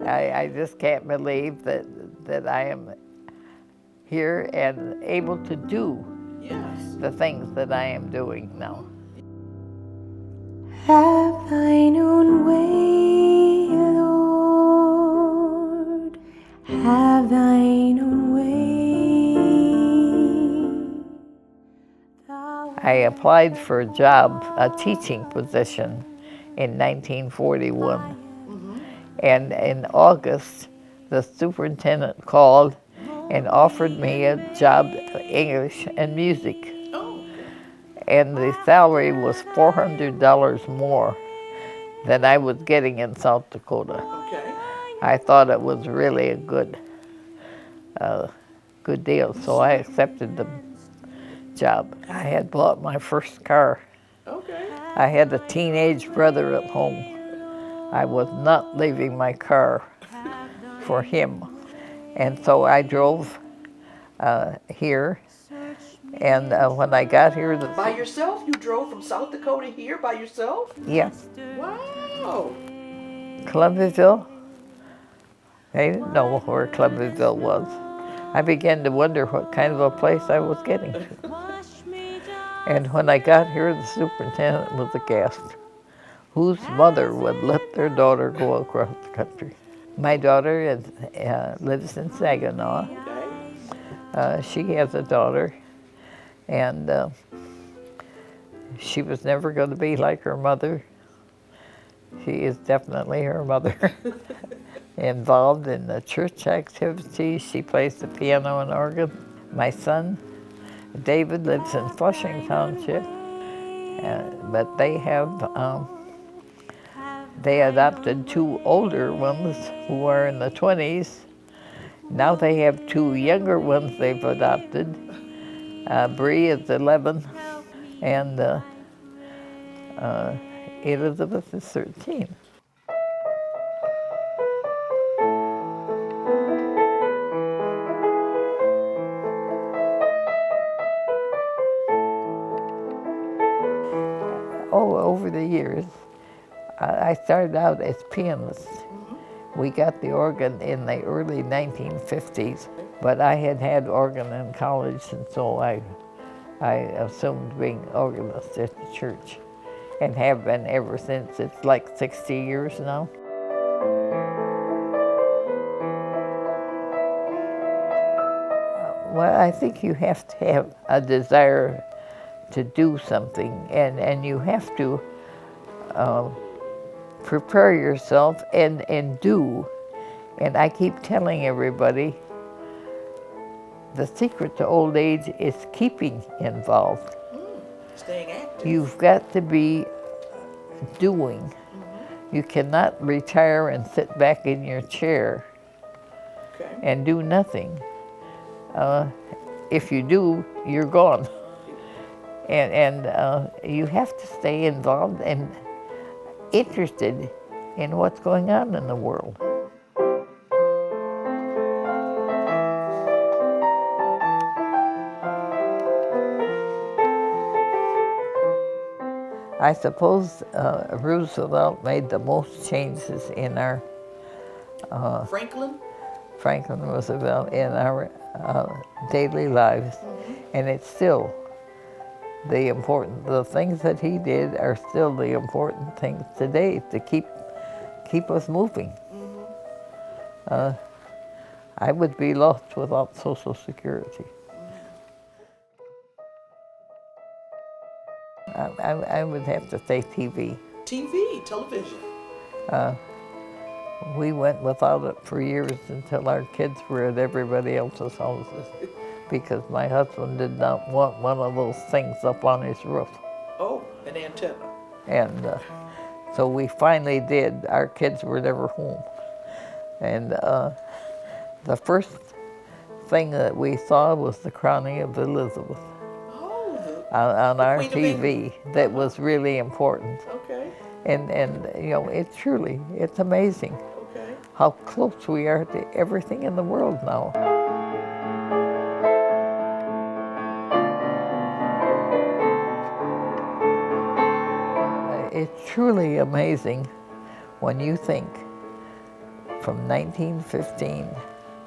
I just can't believe that I am here and able to do the things that I am doing now. Have thine own way, Lord, have thine own way. I applied for a job, a teaching position, in 1941. And in August, the superintendent called and offered me a job, English and music. And the salary was $400 more than I was getting in South Dakota. I thought it was really a good deal, so I accepted the job. I had bought my first car. I had a teenage brother at home. I was not leaving my car for him. And so I drove here. And when I got here... By yourself? You drove from South Dakota here by yourself? Yes. Wow. Columbusville? They didn't know where Columbusville was. I began to wonder what kind of a place I was getting to. And when I got here, the superintendent was aghast. Whose mother would let their daughter go across the country? My daughter lives in Saginaw. She has a daughter, and she was never going to be like her mother. She is definitely her mother. Involved in the church activities. She plays the piano and organ. My son, David, lives in Flushing Township, but they adopted two older ones who are in the 20s. Now they have two younger ones they've adopted. Bree is 11, and Elizabeth is 13. Oh, over the years, I started out as pianist. We got the organ in the early 1950s, but I had organ in college, and so I assumed being organist at the church, and have been ever since. It's like 60 years now. Well, I think you have to have a desire to do something, and you have to prepare yourself and do. And I keep telling everybody, the secret to old age is keeping involved. Staying active. You've got to be doing. You cannot retire and sit back in your chair and do nothing. If you do, you're gone. And you have to stay involved and interested in what's going on in the world. I suppose Roosevelt made the most changes in our Franklin Roosevelt, in our daily lives, and it's still the things that he did are still the important things today to keep us moving. I would be lost without Social Security. I would have to say TV. Television. We went without it for years until our kids were at everybody else's houses, because my husband did not want one of those things up on his roof. Oh, an antenna. And so we finally did. Our kids were never home. And the first thing that we saw was the crowning of Elizabeth on our TV. That was really important. Okay. And you know, it's amazing how close we are to everything in the world now. It's truly amazing when you think from 1915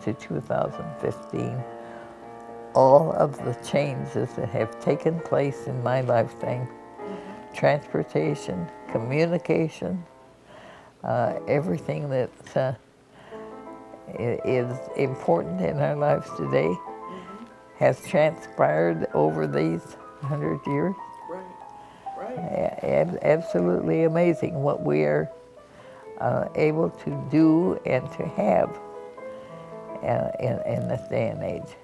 to 2015, all of the changes that have taken place in my lifetime, transportation, communication, everything that is important in our lives today has transpired over these 100 years. Right. Absolutely amazing what we are able to do and to have in this day and age.